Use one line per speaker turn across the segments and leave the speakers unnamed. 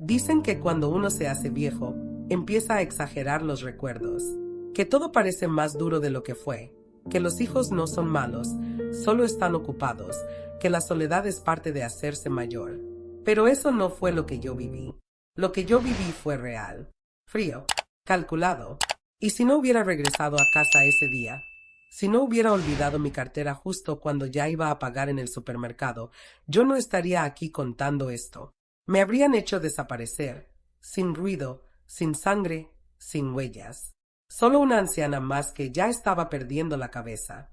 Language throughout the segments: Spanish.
Dicen que cuando uno se hace viejo, empieza a exagerar los recuerdos, que todo parece más duro de lo que fue, que los hijos no son malos, solo están ocupados, que la soledad es parte de hacerse mayor. Pero eso no fue lo que yo viví. Lo que yo viví fue real, frío, calculado. Y si no hubiera regresado a casa ese día, si no hubiera olvidado mi cartera justo cuando ya iba a pagar en el supermercado, yo no estaría aquí contando esto. Me habrían hecho desaparecer, sin ruido, sin sangre, sin huellas. Solo una anciana más que ya estaba perdiendo la cabeza.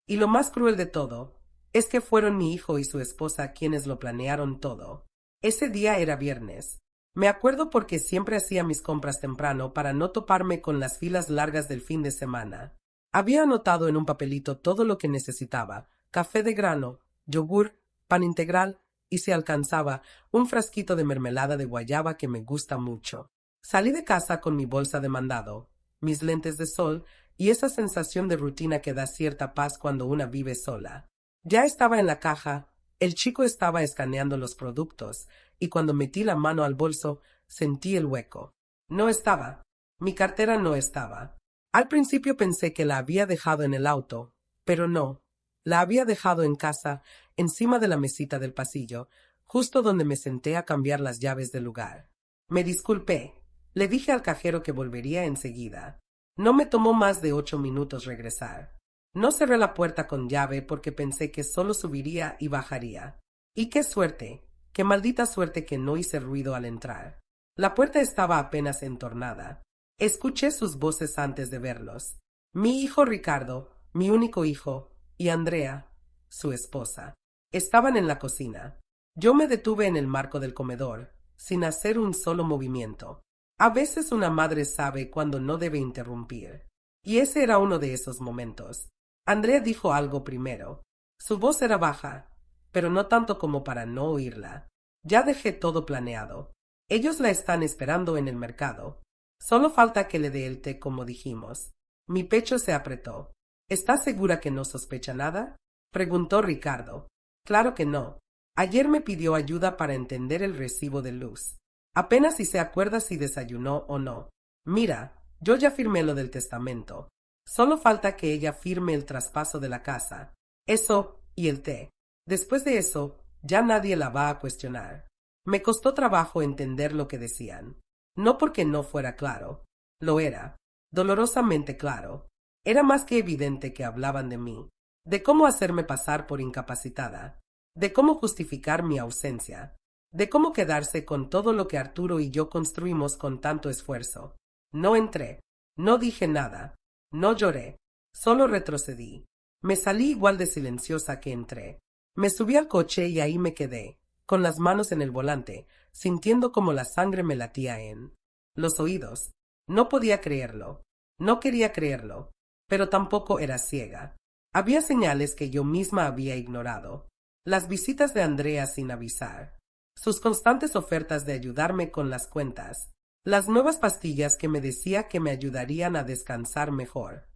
Y lo más cruel de todo es que fueron mi hijo y su esposa quienes lo planearon todo. Ese día era viernes. Me acuerdo porque siempre hacía mis compras temprano para no toparme con las filas largas del fin de semana. Había anotado en un papelito todo lo que necesitaba: café de grano, yogur, pan integral y, si alcanzaba, un frasquito de mermelada de guayaba que me gusta mucho. Salí de casa con mi bolsa de mandado, mis lentes de sol y esa sensación de rutina que da cierta paz cuando una vive sola. Ya estaba en la caja, el chico estaba escaneando los productos, y cuando metí la mano al bolso, sentí el hueco. No estaba. Mi cartera no estaba. Al principio pensé que la había dejado en el auto, pero no. La había dejado en casa, encima de la mesita del pasillo, justo donde me senté a cambiar las llaves del lugar. Me disculpé. Le dije al cajero que volvería enseguida. No me tomó más de 8 minutos regresar. No cerré la puerta con llave porque pensé que solo subiría y bajaría. Y qué suerte, qué maldita suerte que no hice ruido al entrar. La puerta estaba apenas entornada. Escuché sus voces antes de verlos. Mi hijo Ricardo, mi único hijo, y Andrea, su esposa, estaban en la cocina. Yo me detuve en el marco del comedor, sin hacer un solo movimiento. A veces una madre sabe cuando no debe interrumpir. Y ese era uno de esos momentos. Andrea dijo algo primero. Su voz era baja, pero no tanto como para no oírla. Ya dejé todo planeado. Ellos la están esperando en el mercado. Solo falta que le dé el té como dijimos. Mi pecho se apretó. ¿Estás segura que no sospecha nada?, preguntó Ricardo. Claro que no. Ayer me pidió ayuda para entender el recibo de luz. Apenas si se acuerda si desayunó o no. Mira, yo ya firmé lo del testamento. Solo falta que ella firme el traspaso de la casa. Eso y el té. Después de eso, ya nadie la va a cuestionar. Me costó trabajo entender lo que decían. No porque no fuera claro. Lo era. Dolorosamente claro. Era más que evidente que hablaban de mí. De cómo hacerme pasar por incapacitada. De cómo justificar mi ausencia. De cómo quedarse con todo lo que Arturo y yo construimos con tanto esfuerzo. No entré. No dije nada. No lloré. Solo retrocedí. Me salí igual de silenciosa que entré. Me subí al coche y ahí me quedé, con las manos en el volante, sintiendo como la sangre me latía en los oídos. No podía creerlo. No quería creerlo. Pero tampoco era ciega. Había señales que yo misma había ignorado. Las visitas de Andrea sin avisar. Sus constantes ofertas de ayudarme con las cuentas. Las nuevas pastillas que me decía que me ayudarían a descansar mejor.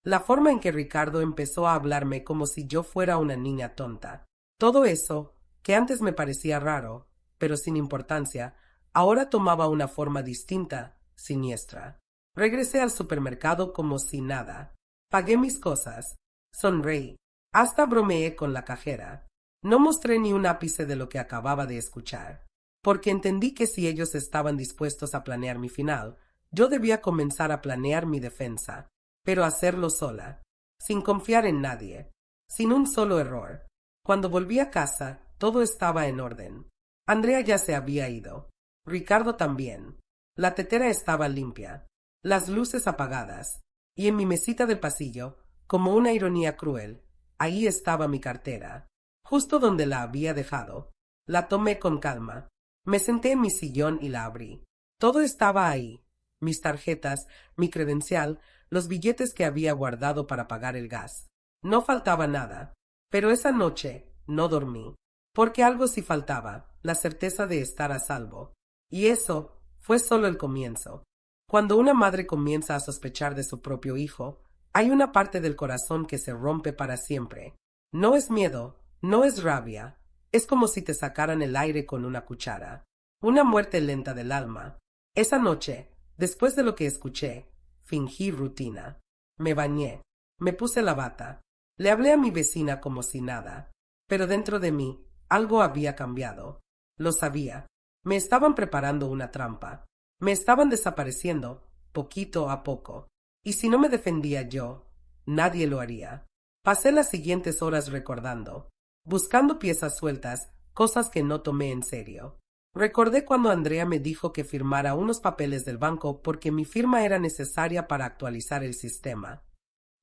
La forma en que Ricardo empezó a hablarme como si yo fuera una niña tonta. Todo eso, que antes me parecía raro, pero sin importancia, ahora tomaba una forma distinta, siniestra. Regresé al supermercado como si nada. Pagué mis cosas. Sonreí. Hasta bromeé con la cajera. No mostré ni un ápice de lo que acababa de escuchar, porque entendí que si ellos estaban dispuestos a planear mi final, yo debía comenzar a planear mi defensa, pero hacerlo sola, sin confiar en nadie, sin un solo error. Cuando volví a casa, todo estaba en orden. Andrea ya se había ido. Ricardo también. La tetera estaba limpia, las luces apagadas, y en mi mesita del pasillo, como una ironía cruel, ahí estaba mi cartera, justo donde la había dejado. La tomé con calma. Me senté en mi sillón y la abrí. Todo estaba ahí. Mis tarjetas, mi credencial, los billetes que había guardado para pagar el gas. No faltaba nada. Pero esa noche no dormí. Porque algo sí faltaba, la certeza de estar a salvo. Y eso fue solo el comienzo. Cuando una madre comienza a sospechar de su propio hijo, hay una parte del corazón que se rompe para siempre. No es miedo, no es rabia, es como si te sacaran el aire con una cuchara. Una muerte lenta del alma. Esa noche, después de lo que escuché, fingí rutina. Me bañé. Me puse la bata. Le hablé a mi vecina como si nada. Pero dentro de mí, algo había cambiado. Lo sabía. Me estaban preparando una trampa. Me estaban desapareciendo, poquito a poco. Y si no me defendía yo, nadie lo haría. Pasé las siguientes horas recordando, buscando piezas sueltas, cosas que no tomé en serio. Recordé cuando Andrea me dijo que firmara unos papeles del banco porque mi firma era necesaria para actualizar el sistema.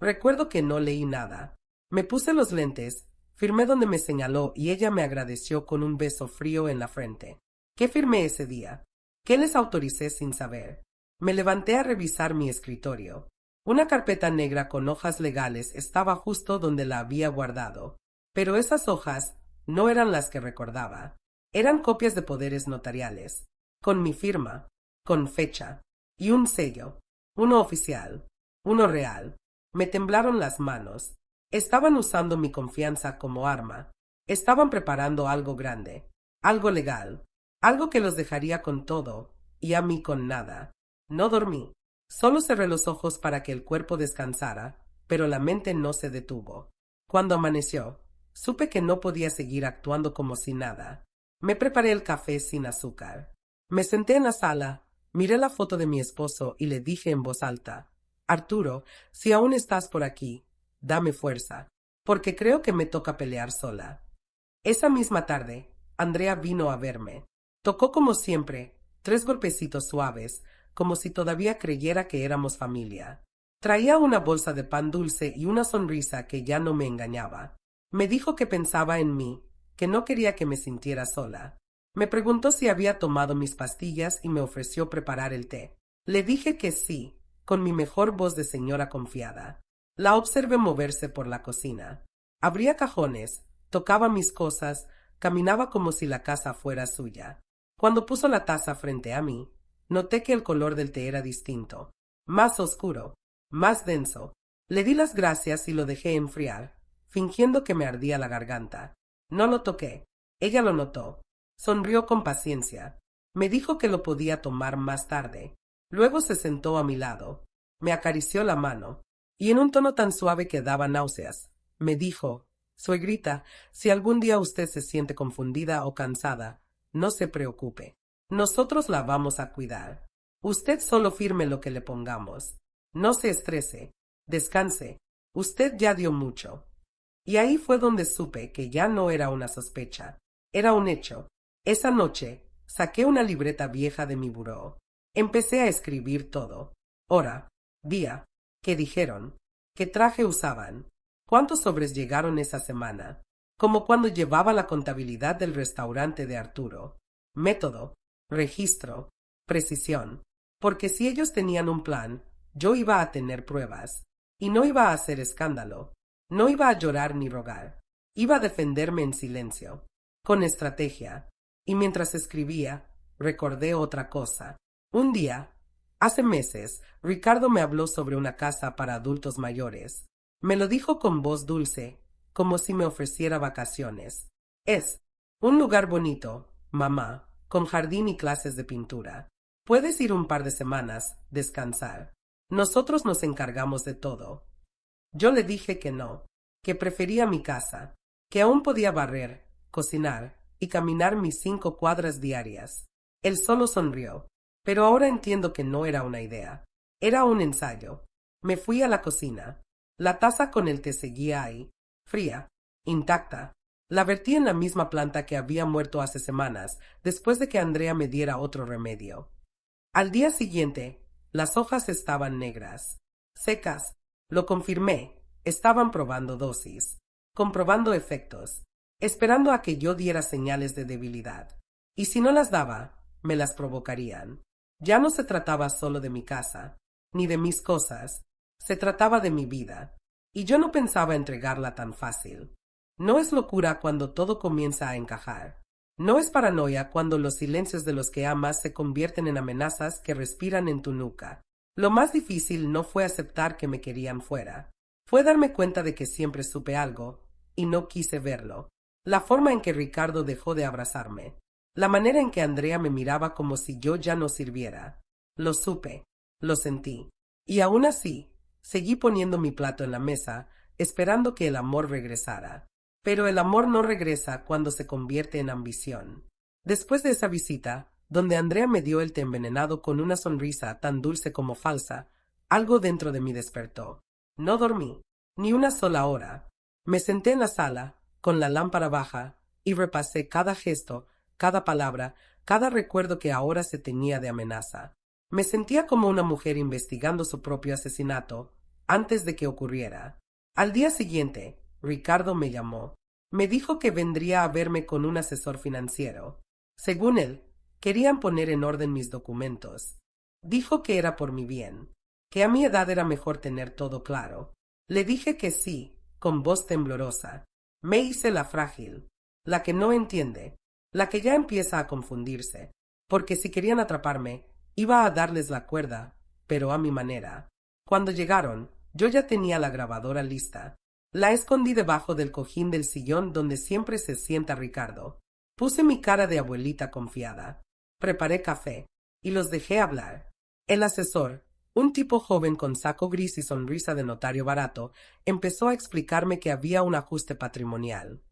Recuerdo que no leí nada. Me puse los lentes, firmé donde me señaló y ella me agradeció con un beso frío en la frente. ¿Qué firmé ese día? ¿Qué les autoricé sin saber? Me levanté a revisar mi escritorio. Una carpeta negra con hojas legales estaba justo donde la había guardado. Pero esas hojas no eran las que recordaba. Eran copias de poderes notariales, con mi firma, con fecha, y un sello, uno oficial, uno real. Me temblaron las manos. Estaban usando mi confianza como arma. Estaban preparando algo grande, algo legal, algo que los dejaría con todo, y a mí con nada. No dormí. Solo cerré los ojos para que el cuerpo descansara, pero la mente no se detuvo. Cuando amaneció, supe que no podía seguir actuando como si nada. Me preparé el café sin azúcar. Me senté en la sala, miré la foto de mi esposo y le dije en voz alta: Arturo, si aún estás por aquí, dame fuerza, porque creo que me toca pelear sola. Esa misma tarde, Andrea vino a verme. Tocó como siempre, 3 golpecitos suaves, como si todavía creyera que éramos familia. Traía una bolsa de pan dulce y una sonrisa que ya no me engañaba. Me dijo que pensaba en mí, que no quería que me sintiera sola. Me preguntó si había tomado mis pastillas y me ofreció preparar el té. Le dije que sí, con mi mejor voz de señora confiada. La observé moverse por la cocina. Abría cajones, tocaba mis cosas, caminaba como si la casa fuera suya. Cuando puso la taza frente a mí, noté que el color del té era distinto, más oscuro, más denso. Le di las gracias y lo dejé enfriar, fingiendo que me ardía la garganta. No lo toqué. Ella lo notó. Sonrió con paciencia. Me dijo que lo podía tomar más tarde. Luego se sentó a mi lado. Me acarició la mano, y en un tono tan suave que daba náuseas, me dijo: Suegrita, si algún día usted se siente confundida o cansada, no se preocupe. Nosotros la vamos a cuidar. Usted solo firme lo que le pongamos. No se estrese. Descanse. Usted ya dio mucho. Y ahí fue donde supe que ya no era una sospecha. Era un hecho. Esa noche, saqué una libreta vieja de mi buró. Empecé a escribir todo. Hora, día, qué dijeron, qué traje usaban, cuántos sobres llegaron esa semana, como cuando llevaba la contabilidad del restaurante de Arturo. Método, registro, precisión, porque si ellos tenían un plan, yo iba a tener pruebas, y no iba a hacer escándalo, no iba a llorar ni rogar, iba a defenderme en silencio, con estrategia. Y mientras escribía, recordé otra cosa. Un día, hace meses, Ricardo me habló sobre una casa para adultos mayores. Me lo dijo con voz dulce, como si me ofreciera vacaciones. Es un lugar bonito, mamá, con jardín y clases de pintura. Puedes ir un par de semanas, descansar. Nosotros nos encargamos de todo. Yo le dije que no, que prefería mi casa, que aún podía barrer, cocinar y caminar mis 5 cuadras diarias. Él solo sonrió, pero ahora entiendo que no era una idea. Era un ensayo. Me fui a la cocina. La taza con el té seguía ahí, fría, intacta. La vertí en la misma planta que había muerto hace semanas, después de que Andrea me diera otro remedio. Al día siguiente, las hojas estaban negras, secas. Lo confirmé. Estaban probando dosis, comprobando efectos, esperando a que yo diera señales de debilidad. Y si no las daba, me las provocarían. Ya no se trataba solo de mi casa, ni de mis cosas. Se trataba de mi vida. Y yo no pensaba entregarla tan fácil. No es locura cuando todo comienza a encajar. No es paranoia cuando los silencios de los que amas se convierten en amenazas que respiran en tu nuca. Lo más difícil no fue aceptar que me querían fuera. Fue darme cuenta de que siempre supe algo, y no quise verlo. La forma en que Ricardo dejó de abrazarme. La manera en que Andrea me miraba como si yo ya no sirviera. Lo supe, lo sentí. Y aún así, seguí poniendo mi plato en la mesa, esperando que el amor regresara. Pero el amor no regresa cuando se convierte en ambición. Después de esa visita, donde Andrea me dio el té envenenado con una sonrisa tan dulce como falsa, algo dentro de mí despertó. No dormí, ni una sola hora. Me senté en la sala, con la lámpara baja, y repasé cada gesto, cada palabra, cada recuerdo que ahora se teñía de amenaza. Me sentía como una mujer investigando su propio asesinato, antes de que ocurriera. Al día siguiente, Ricardo me llamó. Me dijo que vendría a verme con un asesor financiero. Según él, querían poner en orden mis documentos. Dijo que era por mi bien, que a mi edad era mejor tener todo claro. Le dije que sí, con voz temblorosa. Me hice la frágil, la que no entiende, la que ya empieza a confundirse, porque si querían atraparme, iba a darles la cuerda, pero a mi manera. Cuando llegaron, yo ya tenía la grabadora lista. La escondí debajo del cojín del sillón donde siempre se sienta Ricardo. Puse mi cara de abuelita confiada. Preparé café, y los dejé hablar. El asesor, un tipo joven con saco gris y sonrisa de notario barato, empezó a explicarme que había un ajuste patrimonial,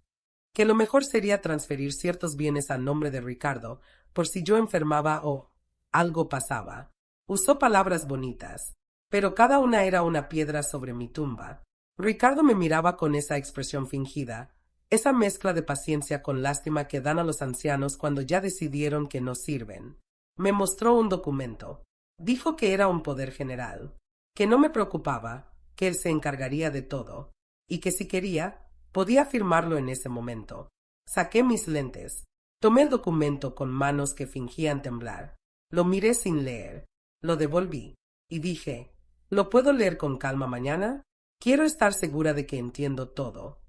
que lo mejor sería transferir ciertos bienes a nombre de Ricardo, por si yo enfermaba o algo pasaba. Usó palabras bonitas, pero cada una era una piedra sobre mi tumba. Ricardo me miraba con esa expresión fingida, esa mezcla de paciencia con lástima que dan a los ancianos cuando ya decidieron que no sirven. Me mostró un documento. Dijo que era un poder general, que no me preocupaba, que él se encargaría de todo, y que si quería, podía firmarlo en ese momento. Saqué mis lentes. Tomé el documento con manos que fingían temblar. Lo miré sin leer. Lo devolví. Y dije, ¿lo puedo leer con calma mañana? Quiero estar segura de que entiendo todo.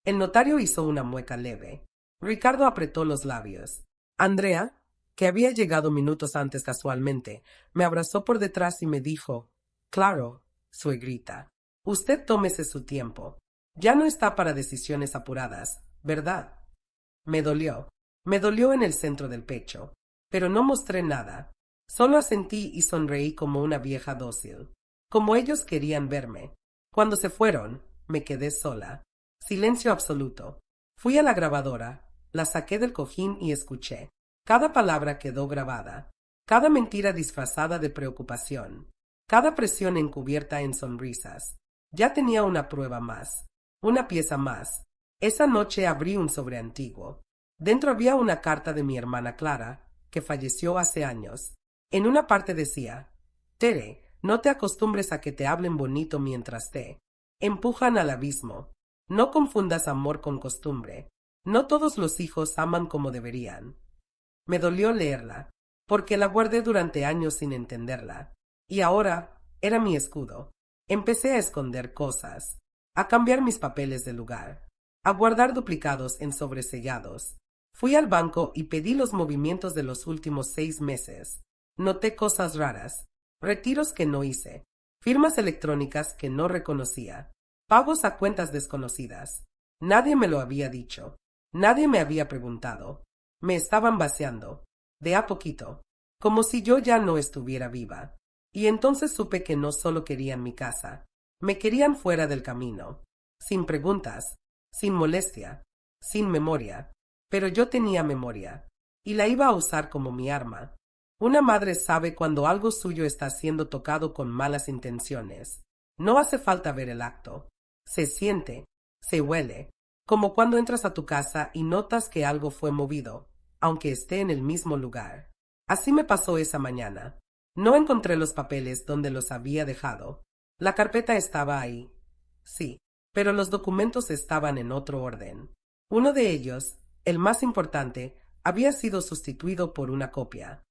El notario hizo una mueca leve. Ricardo apretó los labios. Andrea, que había llegado minutos antes casualmente, me abrazó por detrás y me dijo, claro, suegrita, usted tómese su tiempo. Ya no está para decisiones apuradas, ¿verdad? Me dolió en el centro del pecho, pero no mostré nada. Solo asentí y sonreí como una vieja dócil, como ellos querían verme. Cuando se fueron, me quedé sola. Silencio absoluto. Fui a la grabadora, la saqué del cojín y escuché. Cada palabra quedó grabada, cada mentira disfrazada de preocupación, cada presión encubierta en sonrisas. Ya tenía una prueba más, una pieza más. Esa noche abrí un sobre antiguo. Dentro había una carta de mi hermana Clara, que falleció hace años. En una parte decía, Tere, no te acostumbres a que te hablen bonito mientras te empujan al abismo. No confundas amor con costumbre. No todos los hijos aman como deberían. Me dolió leerla, porque la guardé durante años sin entenderla. Y ahora era mi escudo. Empecé a esconder cosas, a cambiar mis papeles de lugar, a guardar duplicados en sobresellados. Fui al banco y pedí los movimientos de los últimos 6 meses. Noté cosas raras, retiros que no hice, firmas electrónicas que no reconocía, pagos a cuentas desconocidas. Nadie me lo había dicho, nadie me había preguntado. Me estaban vaciando, de a poquito, como si yo ya no estuviera viva. Y entonces supe que no solo querían mi casa, me querían fuera del camino, sin preguntas, sin molestia, sin memoria. Pero yo tenía memoria, y la iba a usar como mi arma. Una madre sabe cuando algo suyo está siendo tocado con malas intenciones. No hace falta ver el acto. Se siente, se huele, como cuando entras a tu casa y notas que algo fue movido, aunque esté en el mismo lugar. Así me pasó esa mañana. No encontré los papeles donde los había dejado. La carpeta estaba ahí, sí, pero los documentos estaban en otro orden. Uno de ellos, el más importante, había sido sustituido por una copia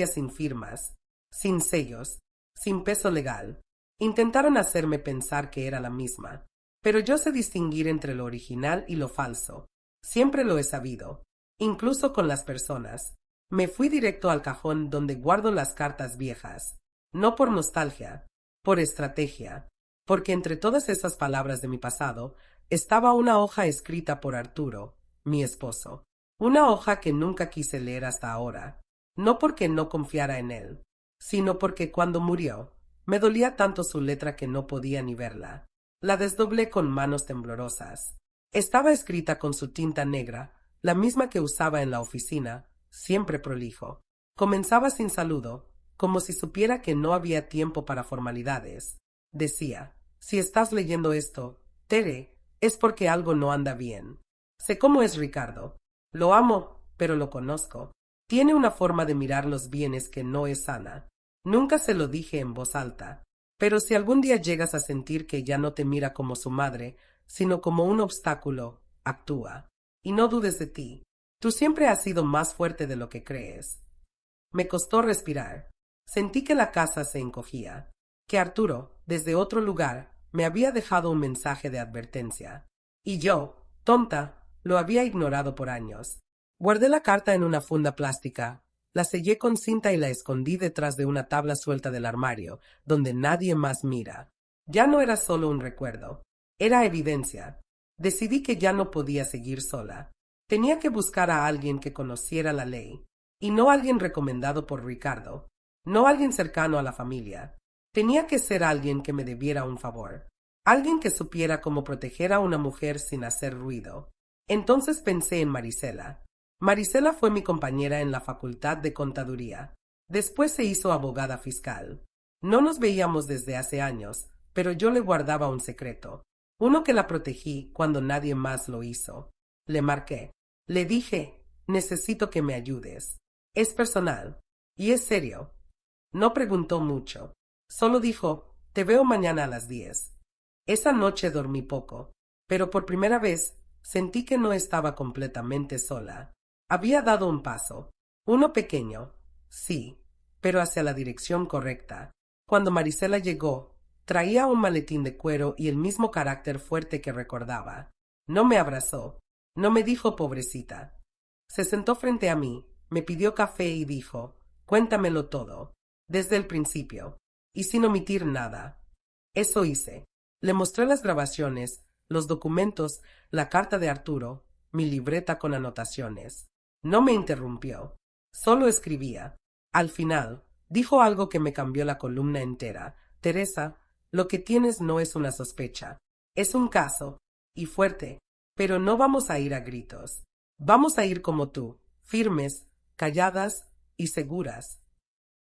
sin firmas, sin sellos, sin peso legal. Intentaron hacerme pensar que era la misma, pero yo sé distinguir entre lo original y lo falso. Siempre lo he sabido, incluso con las personas. Me fui directo al cajón donde guardo las cartas viejas, no por nostalgia, por estrategia, porque entre todas esas palabras de mi pasado estaba una hoja escrita por Arturo, mi esposo. Una hoja que nunca quise leer hasta ahora, no porque no confiara en él, sino porque cuando murió, me dolía tanto su letra que no podía ni verla. La desdoblé con manos temblorosas. Estaba escrita con su tinta negra, la misma que usaba en la oficina, siempre prolijo. Comenzaba sin saludo, como si supiera que no había tiempo para formalidades. Decía: si estás leyendo esto, Tere, es porque algo no anda bien. Sé cómo es Ricardo. Lo amo, pero lo conozco. Tiene una forma de mirar los bienes que no es sana. Nunca se lo dije en voz alta, pero si algún día llegas a sentir que ya no te mira como su madre, sino como un obstáculo, actúa. Y no dudes de ti. Tú siempre has sido más fuerte de lo que crees. Me costó respirar. Sentí que la casa se encogía, que Arturo, desde otro lugar, me había dejado un mensaje de advertencia. Y yo, tonta, lo había ignorado por años. Guardé la carta en una funda plástica, la sellé con cinta y la escondí detrás de una tabla suelta del armario, donde nadie más mira. Ya no era solo un recuerdo, era evidencia. Decidí que ya no podía seguir sola. Tenía que buscar a alguien que conociera la ley, y no alguien recomendado por Ricardo, no alguien cercano a la familia. Tenía que ser alguien que me debiera un favor, alguien que supiera cómo proteger a una mujer sin hacer ruido. Entonces pensé en Marisela. Marisela fue mi compañera en la Facultad de Contaduría. Después se hizo abogada fiscal. No nos veíamos desde hace años, pero yo le guardaba un secreto, uno que la protegí cuando nadie más lo hizo. Le marqué. Le dije: necesito que me ayudes. Es personal. Y es serio. No preguntó mucho. Solo dijo: te veo mañana a las 10. Esa noche dormí poco, pero por primera vez sentí que no estaba completamente sola. Había dado un paso, uno pequeño, sí, pero hacia la dirección correcta. Cuando Marisela llegó, traía un maletín de cuero y el mismo carácter fuerte que recordaba. No me abrazó, no me dijo pobrecita. Se sentó frente a mí, me pidió café y dijo: cuéntamelo todo, desde el principio, y sin omitir nada. Eso hice. Le mostré las grabaciones, los documentos, la carta de Arturo, mi libreta con anotaciones. No me interrumpió, solo escribía. Al final, dijo algo que me cambió la columna entera. Teresa, lo que tienes no es una sospecha. Es un caso, y fuerte, pero no vamos a ir a gritos. Vamos a ir como tú, firmes, calladas y seguras.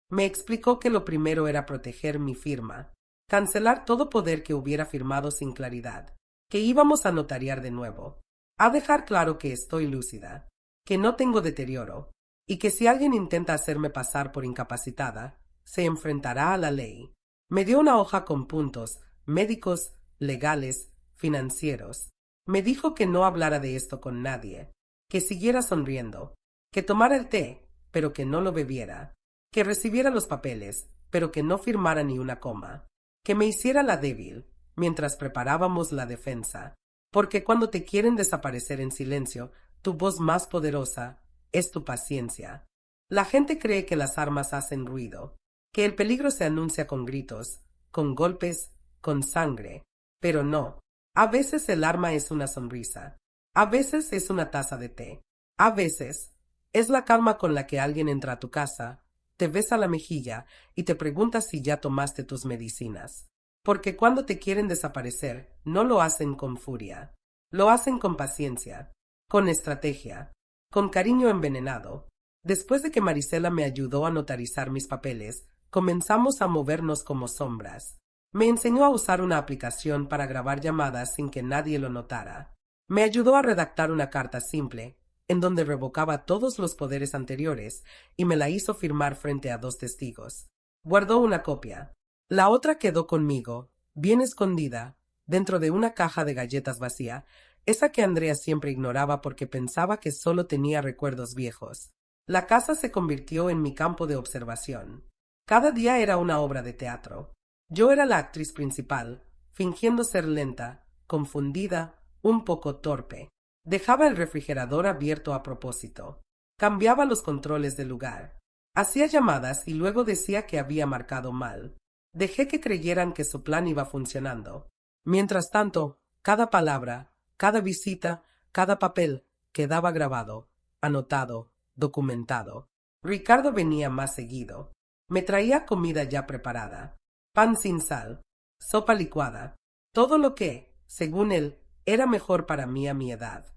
Me explicó que lo primero era proteger mi firma, cancelar todo poder que hubiera firmado sin claridad, que íbamos a notariar de nuevo, a dejar claro que estoy lúcida, que no tengo deterioro, y que si alguien intenta hacerme pasar por incapacitada, se enfrentará a la ley. Me dio una hoja con puntos, médicos, legales, financieros. Me dijo que no hablara de esto con nadie, que siguiera sonriendo, que tomara el té, pero que no lo bebiera, que recibiera los papeles, pero que no firmara ni una coma, que me hiciera la débil, mientras preparábamos la defensa, porque cuando te quieren desaparecer en silencio, tu voz más poderosa es tu paciencia. La gente cree que las armas hacen ruido, que el peligro se anuncia con gritos, con golpes, con sangre, pero no. A veces el arma es una sonrisa, a veces es una taza de té, a veces es la calma con la que alguien entra a tu casa, te besa la mejilla y te pregunta si ya tomaste tus medicinas. Porque cuando te quieren desaparecer, no lo hacen con furia, lo hacen con paciencia, con estrategia, con cariño envenenado. Después de que Marisela me ayudó a notarizar mis papeles, comenzamos a movernos como sombras. Me enseñó a usar una aplicación para grabar llamadas sin que nadie lo notara. Me ayudó a redactar una carta simple, en donde revocaba todos los poderes anteriores, y me la hizo firmar frente a 2 testigos. Guardó una copia. La otra quedó conmigo, bien escondida, dentro de una caja de galletas vacía, esa que Andrea siempre ignoraba porque pensaba que solo tenía recuerdos viejos. La casa se convirtió en mi campo de observación. Cada día era una obra de teatro. Yo era la actriz principal, fingiendo ser lenta, confundida, un poco torpe. Dejaba el refrigerador abierto a propósito. Cambiaba los controles del lugar. Hacía llamadas y luego decía que había marcado mal. Dejé que creyeran que su plan iba funcionando. Mientras tanto, cada palabra, cada visita, cada papel quedaba grabado, anotado, documentado. Ricardo venía más seguido. Me traía comida ya preparada, pan sin sal, sopa licuada, todo lo que, según él, era mejor para mí a mi edad.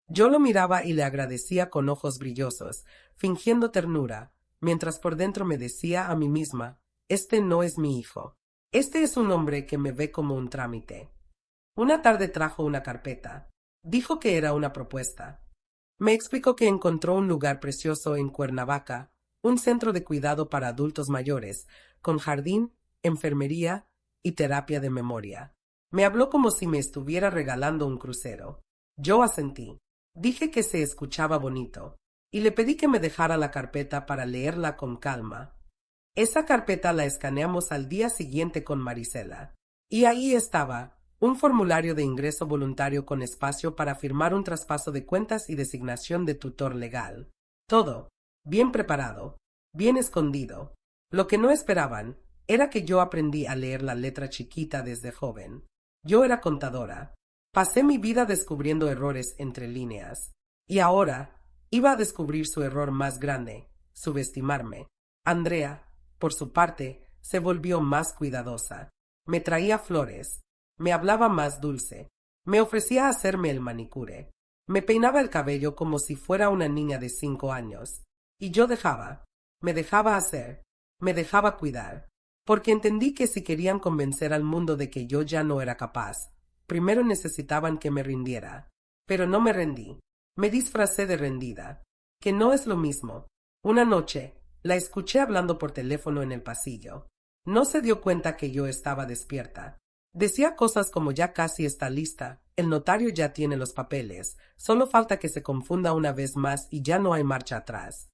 Yo lo miraba y le agradecía con ojos brillosos, fingiendo ternura, mientras por dentro me decía a mí misma, este no es mi hijo. Este es un hombre que me ve como un trámite. Una tarde trajo una carpeta. Dijo que era una propuesta. Me explicó que encontró un lugar precioso en Cuernavaca, un centro de cuidado para adultos mayores, con jardín, enfermería y terapia de memoria. Me habló como si me estuviera regalando un crucero. Yo asentí. Dije que se escuchaba bonito, y le pedí que me dejara la carpeta para leerla con calma. Esa carpeta la escaneamos al día siguiente con Marisela. Y ahí estaba, un formulario de ingreso voluntario con espacio para firmar un traspaso de cuentas y designación de tutor legal. Todo, bien preparado, bien escondido. Lo que no esperaban era que yo aprendí a leer la letra chiquita desde joven. Yo era contadora. Pasé mi vida descubriendo errores entre líneas. Y ahora iba a descubrir su error más grande, subestimarme. Andrea, por su parte, se volvió más cuidadosa. Me traía flores. Me hablaba más dulce. Me ofrecía hacerme el manicure. Me peinaba el cabello como si fuera una niña de 5 años. Y yo me dejaba hacer, me dejaba cuidar. Porque entendí que si querían convencer al mundo de que yo ya no era capaz, primero necesitaban que me rindiera. Pero no me rendí. Me disfracé de rendida. Que no es lo mismo. Una noche, la escuché hablando por teléfono en el pasillo. No se dio cuenta que yo estaba despierta. Decía cosas como ya casi está lista, el notario ya tiene los papeles, solo falta que se confunda una vez más y ya no hay marcha atrás.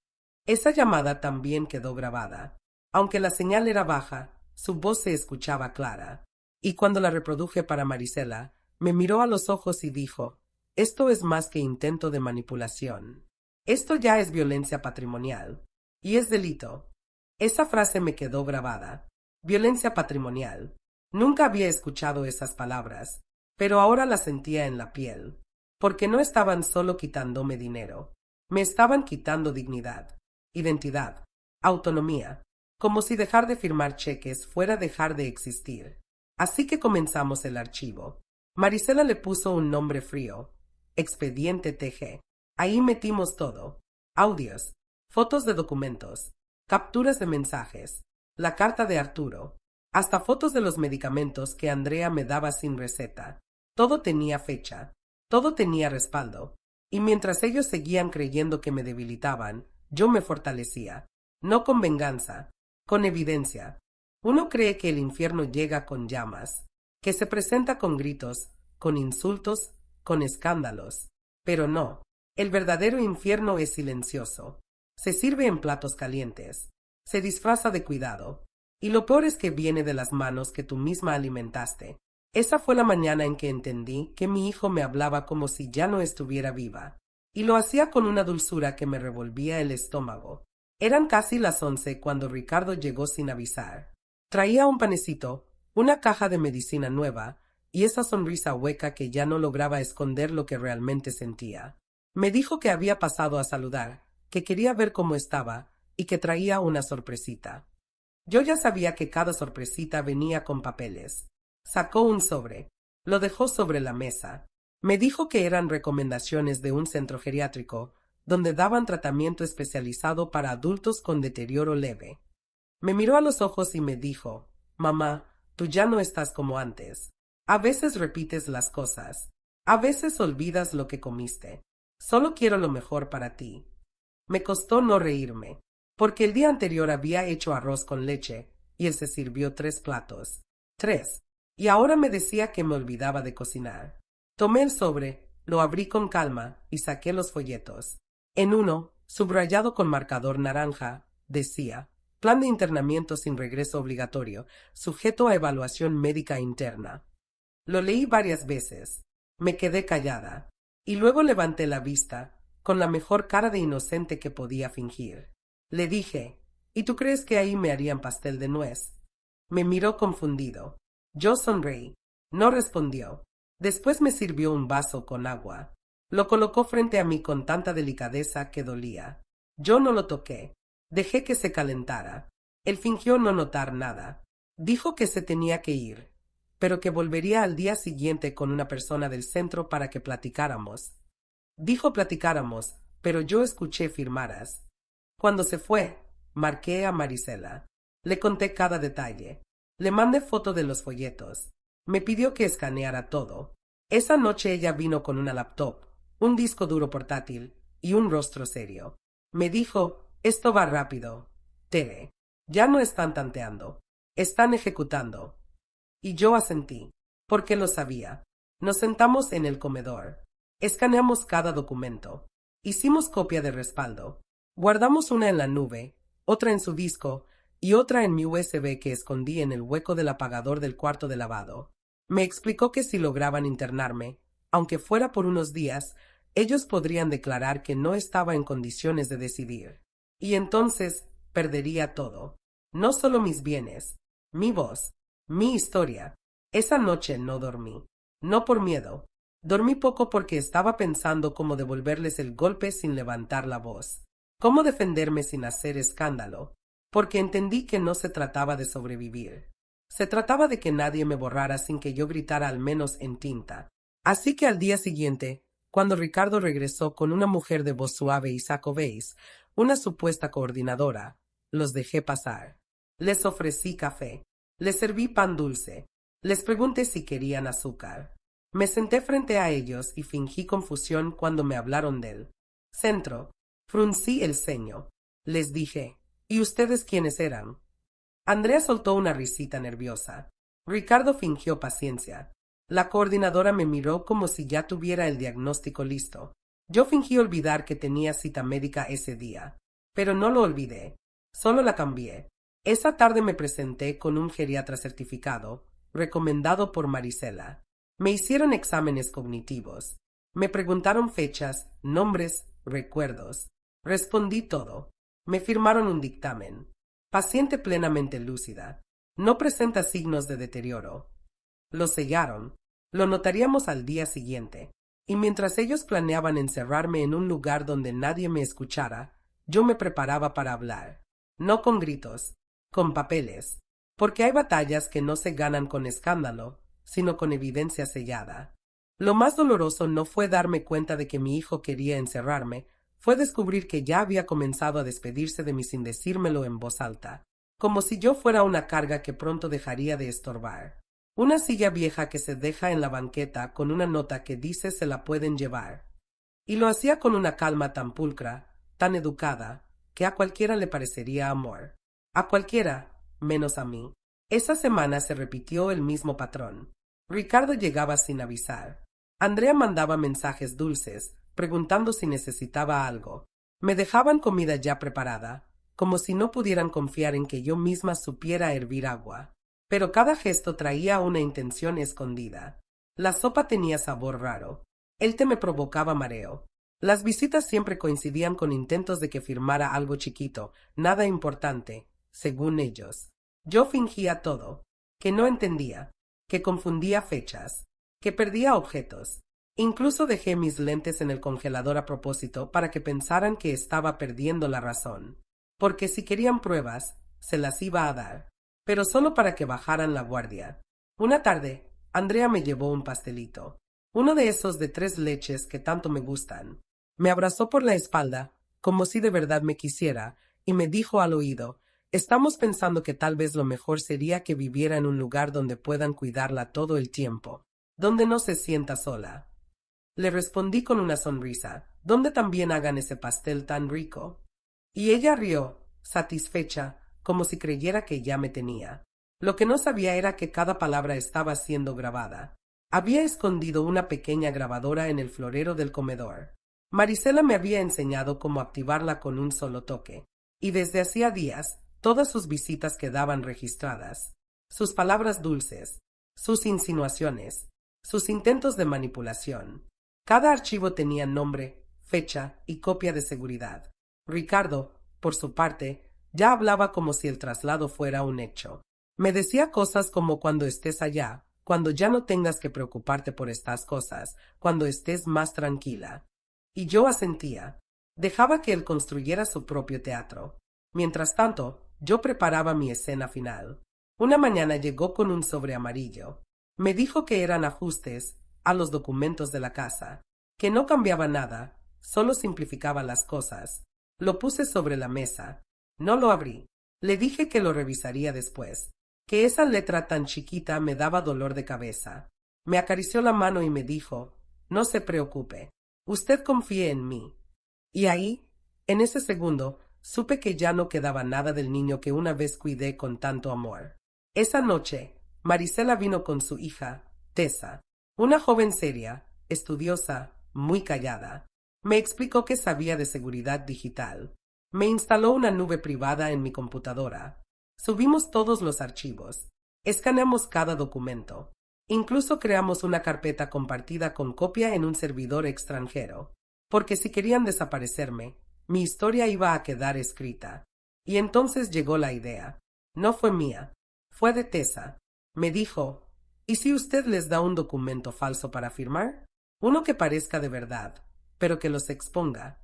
Esa llamada también quedó grabada. Aunque la señal era baja, su voz se escuchaba clara. Y cuando la reproduje para Marisela, me miró a los ojos y dijo, esto es más que intento de manipulación. Esto ya es violencia patrimonial. Y es delito. Esa frase me quedó grabada. Violencia patrimonial. Nunca había escuchado esas palabras, pero ahora las sentía en la piel, porque no estaban solo quitándome dinero, me estaban quitando dignidad, identidad, autonomía, como si dejar de firmar cheques fuera dejar de existir. Así que comenzamos el archivo. Marisela le puso un nombre frío, Expediente TG. Ahí metimos todo, audios, fotos de documentos, capturas de mensajes, la carta de Arturo, hasta fotos de los medicamentos que Andrea me daba sin receta. Todo tenía fecha, todo tenía respaldo, y mientras ellos seguían creyendo que me debilitaban, yo me fortalecía, no con venganza, con evidencia. Uno cree que el infierno llega con llamas, que se presenta con gritos, con insultos, con escándalos, pero no, el verdadero infierno es silencioso, se sirve en platos calientes, se disfraza de cuidado, y lo peor es que viene de las manos que tú misma alimentaste. Esa fue la mañana en que entendí que mi hijo me hablaba como si ya no estuviera viva, y lo hacía con una dulzura que me revolvía el estómago. Eran casi las 11 cuando Ricardo llegó sin avisar. Traía un panecito, una caja de medicina nueva, y esa sonrisa hueca que ya no lograba esconder lo que realmente sentía. Me dijo que había pasado a saludar, que quería ver cómo estaba, y que traía una sorpresita. Yo ya sabía que cada sorpresita venía con papeles. Sacó un sobre. Lo dejó sobre la mesa. Me dijo que eran recomendaciones de un centro geriátrico, donde daban tratamiento especializado para adultos con deterioro leve. Me miró a los ojos y me dijo, mamá, tú ya no estás como antes. A veces repites las cosas. A veces olvidas lo que comiste. Solo quiero lo mejor para ti. Me costó no reírme, porque el día anterior había hecho arroz con leche, y él se sirvió 3 platos. 3. Y ahora me decía que me olvidaba de cocinar. Tomé el sobre, lo abrí con calma y saqué los folletos. En uno, subrayado con marcador naranja, decía, Plan de internamiento sin regreso obligatorio, sujeto a evaluación médica interna. Lo leí varias veces. Me quedé callada. Y luego levanté la vista, con la mejor cara de inocente que podía fingir. Le dije, ¿y tú crees que ahí me harían pastel de nuez? Me miró confundido. Yo sonreí. No respondió. Después me sirvió un vaso con agua. Lo colocó frente a mí con tanta delicadeza que dolía. Yo no lo toqué. Dejé que se calentara. Él fingió no notar nada. Dijo que se tenía que ir, pero que volvería al día siguiente con una persona del centro para que platicáramos. Dijo platicáramos, pero yo escuché firmaras. Cuando se fue, marqué a Marisela. Le conté cada detalle. Le mandé foto de los folletos. Me pidió que escaneara todo. Esa noche ella vino con una laptop, un disco duro portátil y un rostro serio. Me dijo, esto va rápido. Tere, ya no están tanteando. Están ejecutando. Y yo asentí, porque lo sabía. Nos sentamos en el comedor. Escaneamos cada documento. Hicimos copia de respaldo. Guardamos una en la nube, otra en su disco y otra en mi USB que escondí en el hueco del apagador del cuarto de lavado. Me explicó que si lograban internarme, aunque fuera por unos días, ellos podrían declarar que no estaba en condiciones de decidir. Y entonces perdería todo. No solo mis bienes, mi voz, mi historia. Esa noche no dormí. No por miedo. Dormí poco porque estaba pensando cómo devolverles el golpe sin levantar la voz. Cómo defenderme sin hacer escándalo. Porque entendí que no se trataba de sobrevivir. Se trataba de que nadie me borrara sin que yo gritara al menos en tinta. Así que al día siguiente, cuando Ricardo regresó con una mujer de voz suave y saco beige, una supuesta coordinadora, los dejé pasar. Les ofrecí café. Les serví pan dulce. Les pregunté si querían azúcar. Me senté frente a ellos y fingí confusión cuando me hablaron del centro. Fruncí el ceño. Les dije, ¿y ustedes quiénes eran? Andrea soltó una risita nerviosa. Ricardo fingió paciencia. La coordinadora me miró como si ya tuviera el diagnóstico listo. Yo fingí olvidar que tenía cita médica ese día. Pero no lo olvidé. Solo la cambié. Esa tarde me presenté con un geriatra certificado, recomendado por Marisela. Me hicieron exámenes cognitivos. Me preguntaron fechas, nombres, recuerdos. Respondí todo. Me firmaron un dictamen. Paciente plenamente lúcida. No presenta signos de deterioro. Lo sellaron. Lo notaríamos al día siguiente. Y mientras ellos planeaban encerrarme en un lugar donde nadie me escuchara, yo me preparaba para hablar. No con gritos, con papeles. Porque hay batallas que no se ganan con escándalo, sino con evidencia sellada. Lo más doloroso no fue darme cuenta de que mi hijo quería encerrarme, fue descubrir que ya había comenzado a despedirse de mí sin decírmelo en voz alta, como si yo fuera una carga que pronto dejaría de estorbar. Una silla vieja que se deja en la banqueta con una nota que dice se la pueden llevar. Y lo hacía con una calma tan pulcra, tan educada, que a cualquiera le parecería amor. A cualquiera, menos a mí. Esa semana se repitió el mismo patrón. Ricardo llegaba sin avisar. Andrea mandaba mensajes dulces, preguntando si necesitaba algo. Me dejaban comida ya preparada, como si no pudieran confiar en que yo misma supiera hervir agua. Pero cada gesto traía una intención escondida. La sopa tenía sabor raro. El té me provocaba mareo. Las visitas siempre coincidían con intentos de que firmara algo chiquito, nada importante, según ellos. Yo fingía todo, que no entendía, que confundía fechas, que perdía objetos. Incluso dejé mis lentes en el congelador a propósito para que pensaran que estaba perdiendo la razón. Porque si querían pruebas, se las iba a dar, pero solo para que bajaran la guardia. Una tarde, Andrea me llevó un pastelito, uno de esos de 3 leches que tanto me gustan. Me abrazó por la espalda, como si de verdad me quisiera, y me dijo al oído, estamos pensando que tal vez lo mejor sería que viviera en un lugar donde puedan cuidarla todo el tiempo, donde no se sienta sola. Le respondí con una sonrisa, donde también hagan ese pastel tan rico. Y ella rió, satisfecha, como si creyera que ya me tenía. Lo que no sabía era que cada palabra estaba siendo grabada. Había escondido una pequeña grabadora en el florero del comedor. Marisela me había enseñado cómo activarla con un solo toque, y desde hacía días todas sus visitas quedaban registradas. Sus palabras dulces, sus insinuaciones, sus intentos de manipulación. Cada archivo tenía nombre, fecha y copia de seguridad. Ricardo, por su parte, ya hablaba como si el traslado fuera un hecho. Me decía cosas como cuando estés allá, cuando ya no tengas que preocuparte por estas cosas, cuando estés más tranquila. Y yo asentía. Dejaba que él construyera su propio teatro. Mientras tanto, yo preparaba mi escena final. Una mañana llegó con un sobre amarillo. Me dijo que eran ajustes a los documentos de la casa, que no cambiaba nada, solo simplificaba las cosas. Lo puse sobre la mesa. No lo abrí. Le dije que lo revisaría después, que esa letra tan chiquita me daba dolor de cabeza. Me acarició la mano y me dijo, no se preocupe, usted confíe en mí. Y ahí, en ese segundo, supe que ya no quedaba nada del niño que una vez cuidé con tanto amor. Esa noche, Marisela vino con su hija, Tessa, una joven seria, estudiosa, muy callada. Me explicó que sabía de seguridad digital. Me instaló una nube privada en mi computadora. Subimos todos los archivos. Escaneamos cada documento. Incluso creamos una carpeta compartida con copia en un servidor extranjero. Porque si querían desaparecerme, mi historia iba a quedar escrita. Y entonces llegó la idea. No fue mía. Fue de Tessa. Me dijo, ¿y si usted les da un documento falso para firmar? Uno que parezca de verdad, pero que los exponga.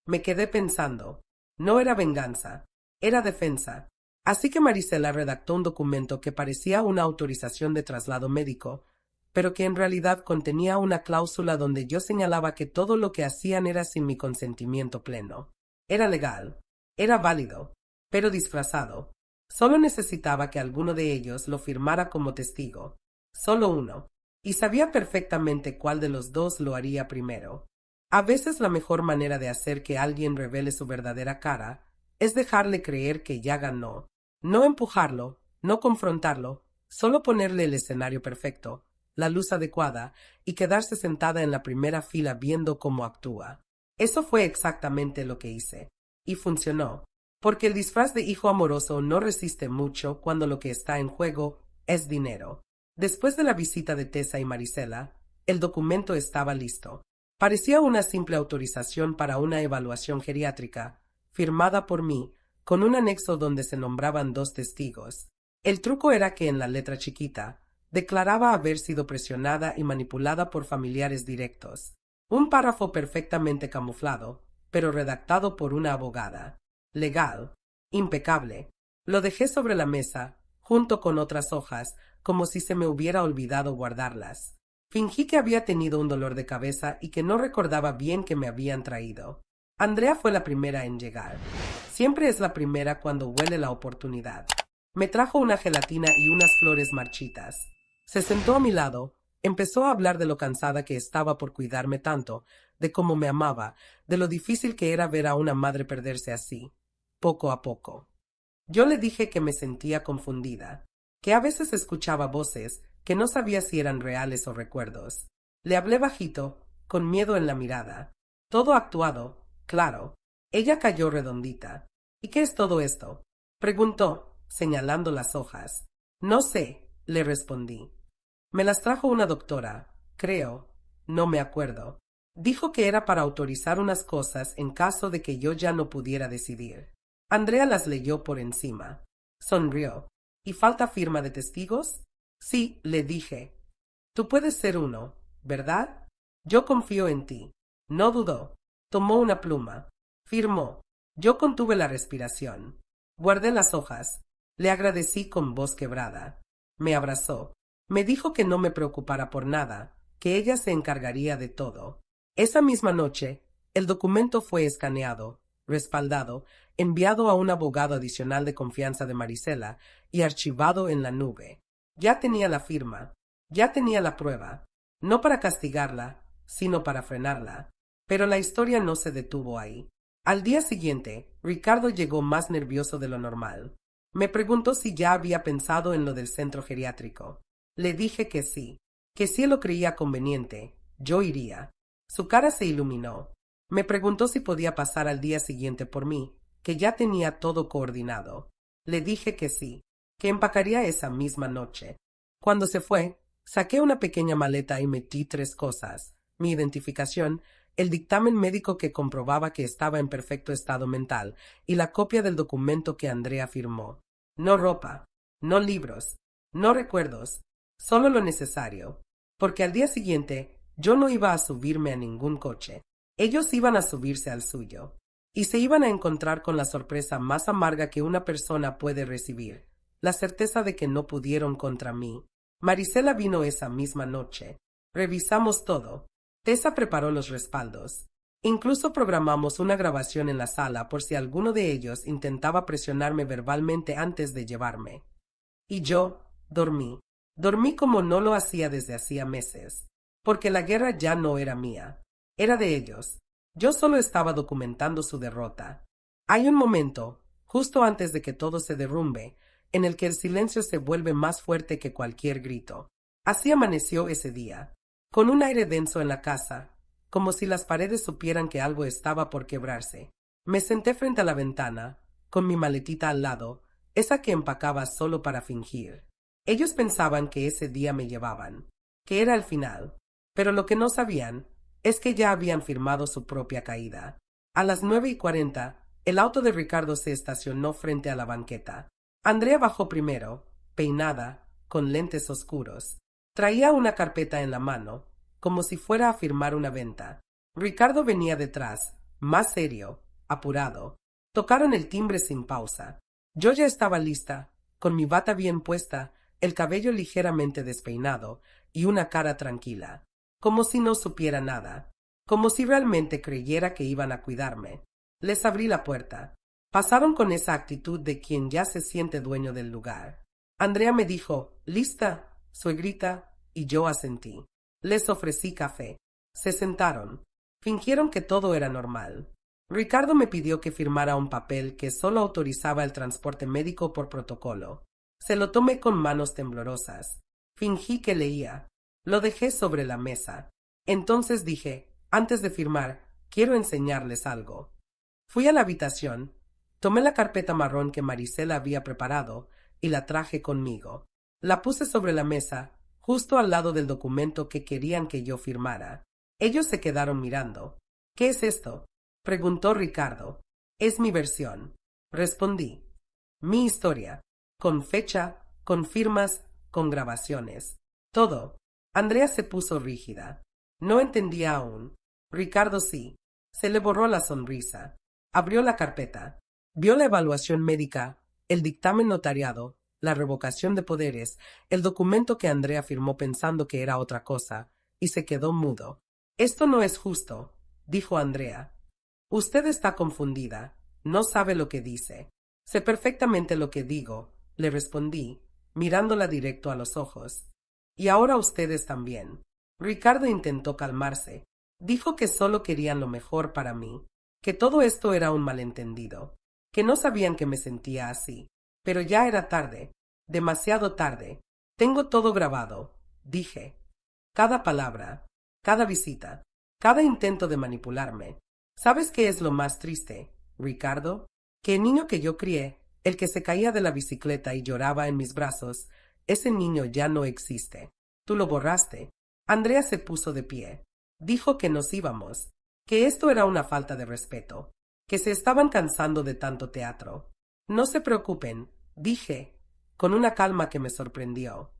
Me quedé pensando. No era venganza, era defensa. Así que Marisela redactó un documento que parecía una autorización de traslado médico, pero que en realidad contenía una cláusula donde yo señalaba que todo lo que hacían era sin mi consentimiento pleno. Era legal, era válido, pero disfrazado. Solo necesitaba que alguno de ellos lo firmara como testigo. Solo uno. Y sabía perfectamente cuál de los dos lo haría primero. A veces la mejor manera de hacer que alguien revele su verdadera cara es dejarle creer que ya ganó. No empujarlo, no confrontarlo, solo ponerle el escenario perfecto, la luz adecuada y quedarse sentada en la primera fila viendo cómo actúa. Eso fue exactamente lo que hice. Y funcionó. Porque el disfraz de hijo amoroso no resiste mucho cuando lo que está en juego es dinero. Después de la visita de Tessa y Marisela, el documento estaba listo. Parecía una simple autorización para una evaluación geriátrica, firmada por mí, con un anexo donde se nombraban 2 testigos. El truco era que en la letra chiquita, declaraba haber sido presionada y manipulada por familiares directos. Un párrafo perfectamente camuflado, pero redactado por una abogada. Legal. Impecable. Lo dejé sobre la mesa, junto con otras hojas, como si se me hubiera olvidado guardarlas. Fingí que había tenido un dolor de cabeza y que no recordaba bien que me habían traído. Andrea fue la primera en llegar. Siempre es la primera cuando huele la oportunidad. Me trajo una gelatina y unas flores marchitas. Se sentó a mi lado, empezó a hablar de lo cansada que estaba por cuidarme tanto, de cómo me amaba, de lo difícil que era ver a una madre perderse así, poco a poco. Yo le dije que me sentía confundida, que a veces escuchaba voces que no sabía si eran reales o recuerdos. Le hablé bajito, con miedo en la mirada. Todo actuado, claro. Ella cayó redondita. ¿Y qué es todo esto? Preguntó, señalando las hojas. No sé, le respondí. Me las trajo una doctora, creo. No me acuerdo. Dijo que era para autorizar unas cosas en caso de que yo ya no pudiera decidir. Andrea las leyó por encima. Sonrió. ¿Y falta firma de testigos? Sí, le dije. Tú puedes ser uno, ¿verdad? Yo confío en ti. No dudó. Tomó una pluma. Firmó. Yo contuve la respiración. Guardé las hojas. Le agradecí con voz quebrada. Me abrazó. Me dijo que no me preocupara por nada, que ella se encargaría de todo. Esa misma noche, el documento fue escaneado, respaldado, enviado a un abogado adicional de confianza de Marisela y archivado en la nube. Ya tenía la firma, ya tenía la prueba, no para castigarla, sino para frenarla. Pero la historia no se detuvo ahí. Al día siguiente, Ricardo llegó más nervioso de lo normal. Me preguntó si ya había pensado en lo del centro geriátrico. Le dije que sí, que si él lo creía conveniente, yo iría. Su cara se iluminó. Me preguntó si podía pasar al día siguiente por mí, que ya tenía todo coordinado. Le dije que sí, que empacaría esa misma noche. Cuando se fue, saqué una pequeña maleta y metí 3 cosas: mi identificación, el dictamen médico que comprobaba que estaba en perfecto estado mental y la copia del documento que Andrea firmó. No ropa, no libros, no recuerdos, Solo lo necesario, porque al día siguiente yo no iba a subirme a ningún coche. Ellos iban a subirse al suyo, y se iban a encontrar con la sorpresa más amarga que una persona puede recibir, la certeza de que no pudieron contra mí. Marisela vino esa misma noche. Revisamos todo. Tessa preparó los respaldos. Incluso programamos una grabación en la sala por si alguno de ellos intentaba presionarme verbalmente antes de llevarme. Y yo dormí. Dormí como no lo hacía desde hacía meses, porque la guerra ya no era mía, era de ellos. Yo solo estaba documentando su derrota. Hay un momento, justo antes de que todo se derrumbe, en el que el silencio se vuelve más fuerte que cualquier grito. Así amaneció ese día, con un aire denso en la casa, como si las paredes supieran que algo estaba por quebrarse. Me senté frente a la ventana, con mi maletita al lado, esa que empacaba solo para fingir. Ellos pensaban que ese día me llevaban, que era el final, pero lo que no sabían es que ya habían firmado su propia caída. A las 9:40, el auto de Ricardo se estacionó frente a la banqueta. Andrea bajó primero, peinada, con lentes oscuros. Traía una carpeta en la mano, como si fuera a firmar una venta. Ricardo venía detrás, más serio, apurado. Tocaron el timbre sin pausa. Yo ya estaba lista, con mi bata bien puesta, el cabello ligeramente despeinado y una cara tranquila, como si no supiera nada, como si realmente creyera que iban a cuidarme. Les abrí la puerta. Pasaron con esa actitud de quien ya se siente dueño del lugar. Andrea me dijo, ¿lista, suegrita? Y yo asentí. Les ofrecí café. Se sentaron. Fingieron que todo era normal. Ricardo me pidió que firmara un papel que solo autorizaba el transporte médico por protocolo. Se lo tomé con manos temblorosas. Fingí que leía. Lo dejé sobre la mesa. Entonces dije, antes de firmar, quiero enseñarles algo. Fui a la habitación, tomé la carpeta marrón que Marisela había preparado y la traje conmigo. La puse sobre la mesa, justo al lado del documento que querían que yo firmara. Ellos se quedaron mirando. ¿Qué es esto?, preguntó Ricardo. Es mi versión, respondí. Mi historia, con fecha, con firmas, con grabaciones. Todo. Andrea se puso rígida. No entendía aún. Ricardo sí. Se le borró la sonrisa. Abrió la carpeta. Vio la evaluación médica, el dictamen notariado, la revocación de poderes, el documento que Andrea firmó pensando que era otra cosa, y se quedó mudo. Esto no es justo, dijo Andrea. Usted está confundida. No sabe lo que dice. Sé perfectamente lo que digo, le respondí, mirándola directo a los ojos. Y ahora ustedes también. Ricardo intentó calmarse. Dijo que solo querían lo mejor para mí, que todo esto era un malentendido, que no sabían que me sentía así. Pero ya era tarde, demasiado tarde. Tengo todo grabado, dije. Cada palabra, cada visita, cada intento de manipularme. ¿Sabes qué es lo más triste, Ricardo? Que el niño que yo crié, el que se caía de la bicicleta y lloraba en mis brazos, ese niño ya no existe. Tú lo borraste. Andrea se puso de pie. Dijo que nos íbamos, que esto era una falta de respeto, que se estaban cansando de tanto teatro. No se preocupen, dije, con una calma que me sorprendió.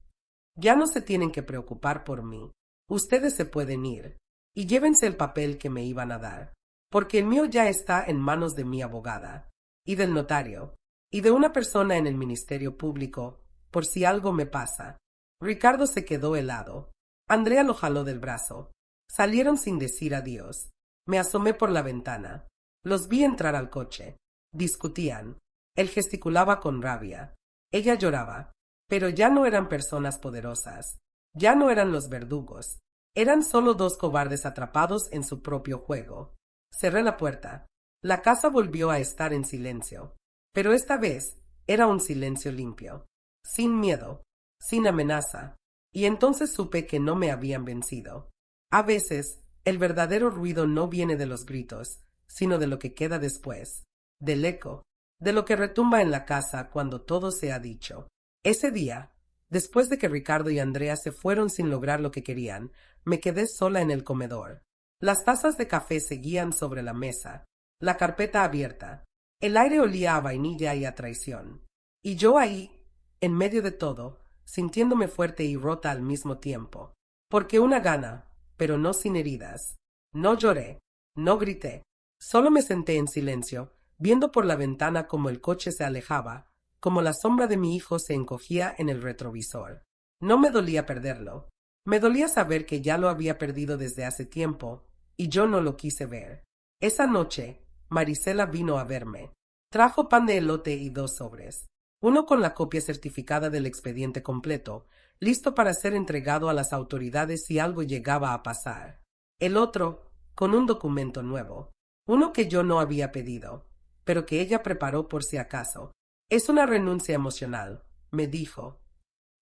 Ya no se tienen que preocupar por mí. Ustedes se pueden ir, y llévense el papel que me iban a dar, porque el mío ya está en manos de mi abogada, y del notario, y de una persona en el Ministerio Público, por si algo me pasa. Ricardo se quedó helado. Andrea lo jaló del brazo. Salieron sin decir adiós. Me asomé por la ventana. Los vi entrar al coche. Discutían. Él gesticulaba con rabia. Ella lloraba. Pero ya no eran personas poderosas. Ya no eran los verdugos. Eran solo dos cobardes atrapados en su propio juego. Cerré la puerta. La casa volvió a estar en silencio. Pero esta vez era un silencio limpio. Sin miedo. Sin amenaza. Y entonces supe que no me habían vencido. A veces, el verdadero ruido no viene de los gritos, sino de lo que queda después, del eco, de lo que retumba en la casa cuando todo se ha dicho. Ese día, después de que Ricardo y Andrea se fueron sin lograr lo que querían, me quedé sola en el comedor. Las tazas de café seguían sobre la mesa, la carpeta abierta. El aire olía a vainilla y a traición. Y yo ahí, en medio de todo, sintiéndome fuerte y rota al mismo tiempo. Porque una gana, pero no sin heridas. No lloré, no grité, solo me senté en silencio, viendo por la ventana cómo el coche se alejaba, como la sombra de mi hijo se encogía en el retrovisor. No me dolía perderlo. Me dolía saber que ya lo había perdido desde hace tiempo, y yo no lo quise ver. Esa noche, Marisela vino a verme. Trajo pan de elote y 2 sobres. Uno con la copia certificada del expediente completo, listo para ser entregado a las autoridades si algo llegaba a pasar. El otro, con un documento nuevo. Uno que yo no había pedido, pero que ella preparó por si acaso. Es una renuncia emocional, me dijo.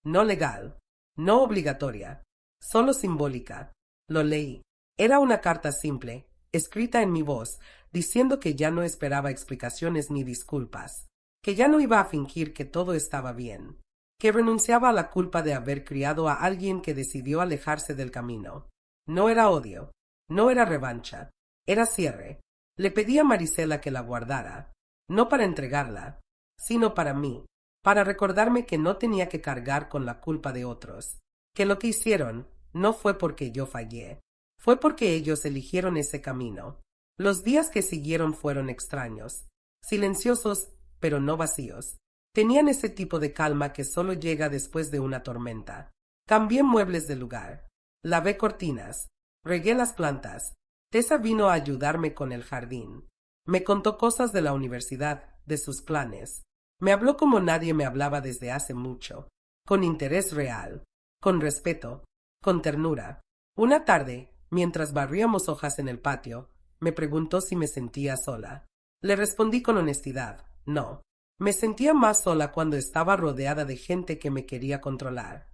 No legal, no obligatoria, solo simbólica. Lo leí. Era una carta simple, escrita en mi voz, diciendo que ya no esperaba explicaciones ni disculpas, que ya no iba a fingir que todo estaba bien, que renunciaba a la culpa de haber criado a alguien que decidió alejarse del camino. No era odio, no era revancha, era cierre. Le pedí a Marisela que la guardara, no para entregarla, sino para mí, para recordarme que no tenía que cargar con la culpa de otros, que lo que hicieron no fue porque yo fallé, fue porque ellos eligieron ese camino. Los días que siguieron fueron extraños, silenciosos, pero no vacíos. Tenían ese tipo de calma que solo llega después de una tormenta. Cambié muebles de lugar, lavé cortinas, regué las plantas. Tessa vino a ayudarme con el jardín. Me contó cosas de la universidad, de sus planes. Me habló como nadie me hablaba desde hace mucho, con interés real, con respeto, con ternura. Una tarde, mientras barríamos hojas en el patio, me preguntó si me sentía sola. Le respondí con honestidad, no. Me sentía más sola cuando estaba rodeada de gente que me quería controlar.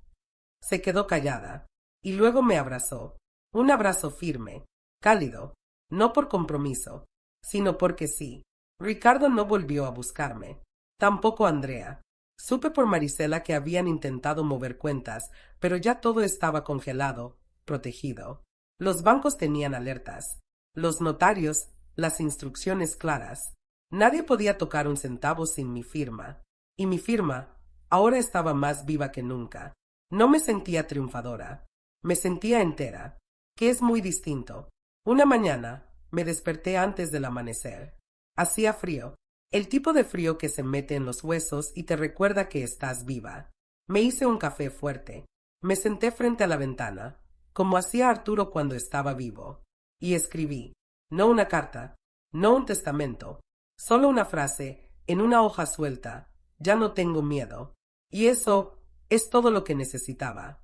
Se quedó callada, y luego me abrazó. Un abrazo firme, cálido, no por compromiso, sino porque sí. Ricardo no volvió a buscarme. Tampoco Andrea. Supe por Marisela que habían intentado mover cuentas, pero ya todo estaba congelado, protegido. Los bancos tenían alertas, los notarios, las instrucciones claras. Nadie podía tocar un centavo sin mi firma. Y mi firma ahora estaba más viva que nunca. No me sentía triunfadora. Me sentía entera, que es muy distinto. Una mañana me desperté antes del amanecer. Hacía frío. El tipo de frío que se mete en los huesos y te recuerda que estás viva. Me hice un café fuerte. Me senté frente a la ventana, como hacía Arturo cuando estaba vivo, y escribí, no una carta, no un testamento, solo una frase, en una hoja suelta, ya no tengo miedo. Y eso es todo lo que necesitaba.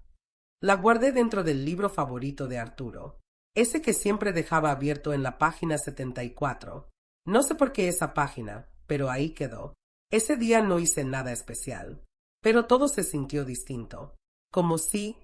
La guardé dentro del libro favorito de Arturo, ese que siempre dejaba abierto en la página 74. No sé por qué esa página, pero ahí quedó. Ese día no hice nada especial, pero todo se sintió distinto, como si,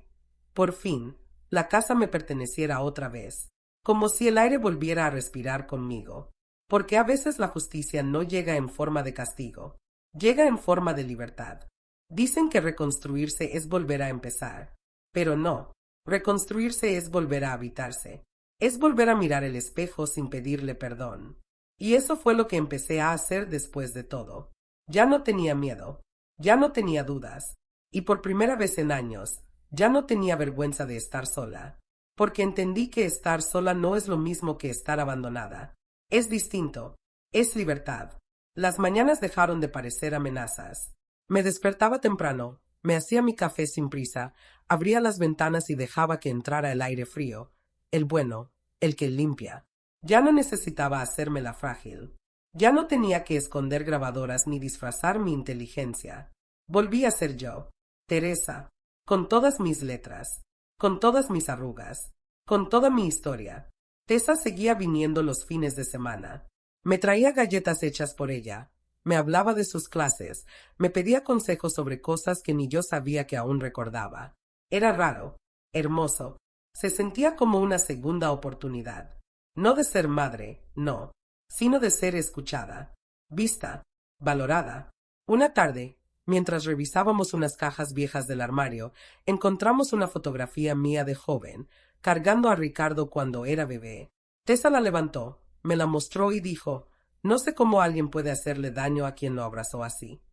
por fin, la casa me perteneciera otra vez, como si el aire volviera a respirar conmigo, porque a veces la justicia no llega en forma de castigo, llega en forma de libertad. Dicen que reconstruirse es volver a empezar, pero no, reconstruirse es volver a habitarse, es volver a mirar el espejo sin pedirle perdón. Y eso fue lo que empecé a hacer después de todo. Ya no tenía miedo, ya no tenía dudas, y por primera vez en años, ya no tenía vergüenza de estar sola, porque entendí que estar sola no es lo mismo que estar abandonada. Es distinto, es libertad. Las mañanas dejaron de parecer amenazas. Me despertaba temprano, me hacía mi café sin prisa, abría las ventanas y dejaba que entrara el aire frío, el bueno, el que limpia. Ya no necesitaba hacérmela frágil. Ya no tenía que esconder grabadoras ni disfrazar mi inteligencia. Volví a ser yo, Teresa, con todas mis letras, con todas mis arrugas, con toda mi historia. Tessa seguía viniendo los fines de semana. Me traía galletas hechas por ella, me hablaba de sus clases, me pedía consejos sobre cosas que ni yo sabía que aún recordaba. Era raro, hermoso, se sentía como una segunda oportunidad. No de ser madre, no, sino de ser escuchada, vista, valorada. Una tarde, mientras revisábamos unas cajas viejas del armario, encontramos una fotografía mía de joven, cargando a Ricardo cuando era bebé. Tessa la levantó, me la mostró y dijo, no sé cómo alguien puede hacerle daño a quien lo abrazó así.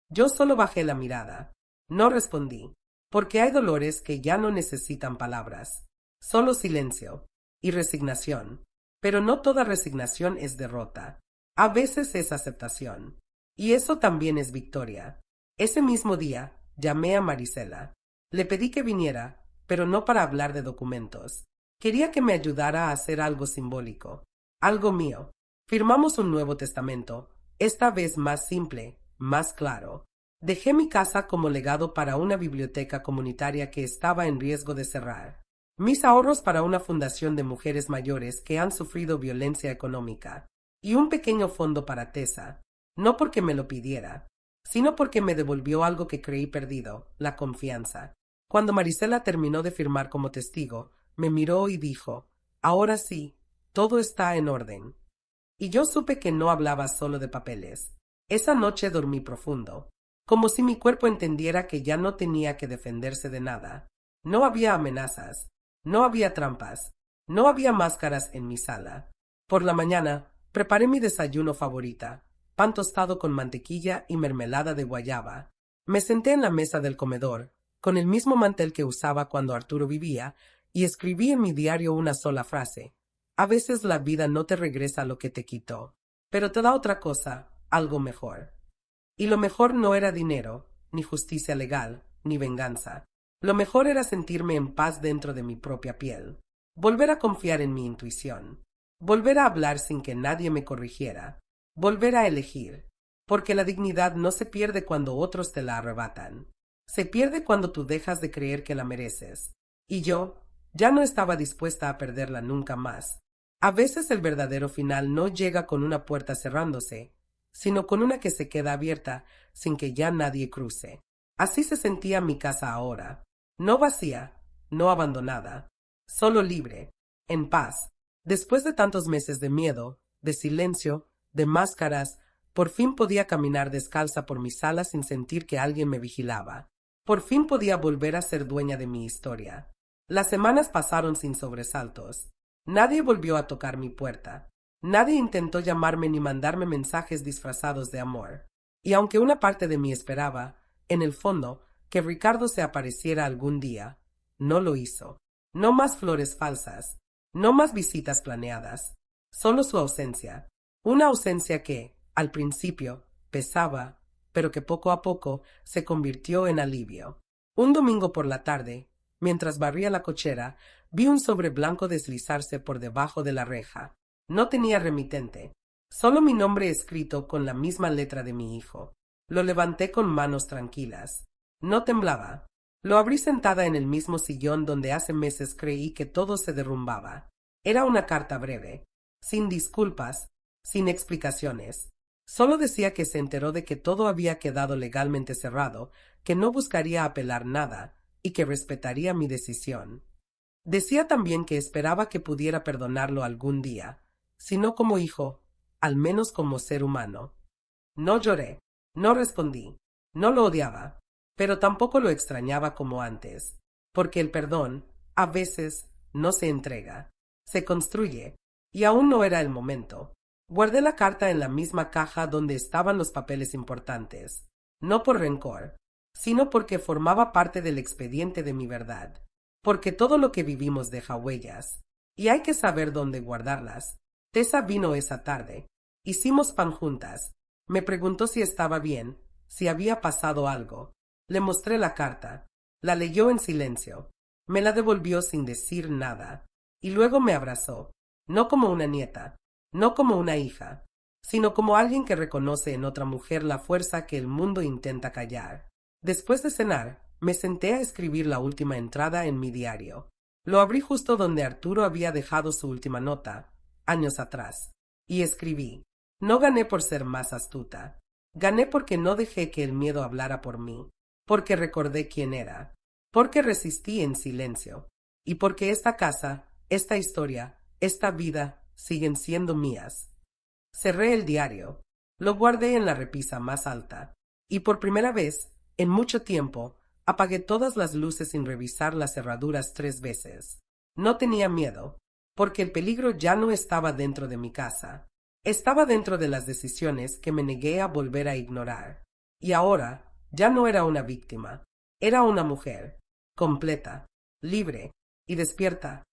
Yo solo bajé la mirada. No respondí. Porque hay dolores que ya no necesitan palabras, solo silencio y resignación. Pero no toda resignación es derrota. A veces es aceptación. Y eso también es victoria. Ese mismo día, llamé a Marisela. Le pedí que viniera, pero no para hablar de documentos. Quería que me ayudara a hacer algo simbólico, algo mío. Firmamos un Nuevo Testamento, esta vez más simple, más claro. Dejé mi casa como legado para una biblioteca comunitaria que estaba en riesgo de cerrar. Mis ahorros para una fundación de mujeres mayores que han sufrido violencia económica. Y un pequeño fondo para Tessa. No porque me lo pidiera, sino porque me devolvió algo que creí perdido, la confianza. Cuando Marisela terminó de firmar como testigo, me miró y dijo, ahora sí, todo está en orden. Y yo supe que no hablaba solo de papeles. Esa noche dormí profundo, como si mi cuerpo entendiera que ya no tenía que defenderse de nada. No había amenazas, no había trampas, no había máscaras en mi sala. Por la mañana, preparé mi desayuno favorita, pan tostado con mantequilla y mermelada de guayaba. Me senté en la mesa del comedor, con el mismo mantel que usaba cuando Arturo vivía, y escribí en mi diario una sola frase. A veces la vida no te regresa lo que te quitó, pero te da otra cosa, algo mejor. Y lo mejor no era dinero, ni justicia legal, ni venganza. Lo mejor era sentirme en paz dentro de mi propia piel, volver a confiar en mi intuición, volver a hablar sin que nadie me corrigiera, volver a elegir, porque la dignidad no se pierde cuando otros te la arrebatan. Se pierde cuando tú dejas de creer que la mereces. Y yo ya no estaba dispuesta a perderla nunca más. A veces el verdadero final no llega con una puerta cerrándose, sino con una que se queda abierta sin que ya nadie cruce. Así se sentía mi casa ahora, no vacía, no abandonada, solo libre, en paz. Después de tantos meses de miedo, de silencio, de máscaras, por fin podía caminar descalza por mi sala sin sentir que alguien me vigilaba. Por fin podía volver a ser dueña de mi historia. Las semanas pasaron sin sobresaltos. Nadie volvió a tocar mi puerta. Nadie intentó llamarme ni mandarme mensajes disfrazados de amor. Y aunque una parte de mí esperaba, en el fondo, que Ricardo se apareciera algún día, no lo hizo. No más flores falsas, no más visitas planeadas, solo su ausencia. Una ausencia que, al principio, pesaba, pero que poco a poco se convirtió en alivio. Un domingo por la tarde, mientras barría la cochera, vi un sobre blanco deslizarse por debajo de la reja. No tenía remitente, solo mi nombre escrito con la misma letra de mi hijo. Lo levanté con manos tranquilas. No temblaba. Lo abrí sentada en el mismo sillón donde hace meses creí que todo se derrumbaba. Era una carta breve, sin disculpas, sin explicaciones. Solo decía que se enteró de que todo había quedado legalmente cerrado, que no buscaría apelar nada y que respetaría mi decisión. Decía también que esperaba que pudiera perdonarlo algún día, si no como hijo, al menos como ser humano. No lloré, no respondí, no lo odiaba, pero tampoco lo extrañaba como antes, porque el perdón, a veces, no se entrega, se construye, y aún no era el momento. Guardé la carta en la misma caja donde estaban los papeles importantes, no por rencor, sino porque formaba parte del expediente de mi verdad, porque todo lo que vivimos deja huellas, y hay que saber dónde guardarlas. Tessa vino esa tarde. Hicimos pan juntas. Me preguntó si estaba bien, si había pasado algo. Le mostré la carta. La leyó en silencio. Me la devolvió sin decir nada. Y luego me abrazó, no como una nieta, no como una hija, sino como alguien que reconoce en otra mujer la fuerza que el mundo intenta callar. Después de cenar, me senté a escribir la última entrada en mi diario. Lo abrí justo donde Arturo había dejado su última nota, años atrás, y escribí: no gané por ser más astuta. Gané porque no dejé que el miedo hablara por mí, porque recordé quién era, porque resistí en silencio, y porque esta casa, esta historia, esta vida siguen siendo mías. Cerré el diario, lo guardé en la repisa más alta, y por primera vez, en mucho tiempo, apagué todas las luces sin revisar las cerraduras 3 veces. No tenía miedo, porque el peligro ya no estaba dentro de mi casa. Estaba dentro de las decisiones que me negué a volver a ignorar. Y ahora ya no era una víctima, era una mujer, completa, libre y despierta.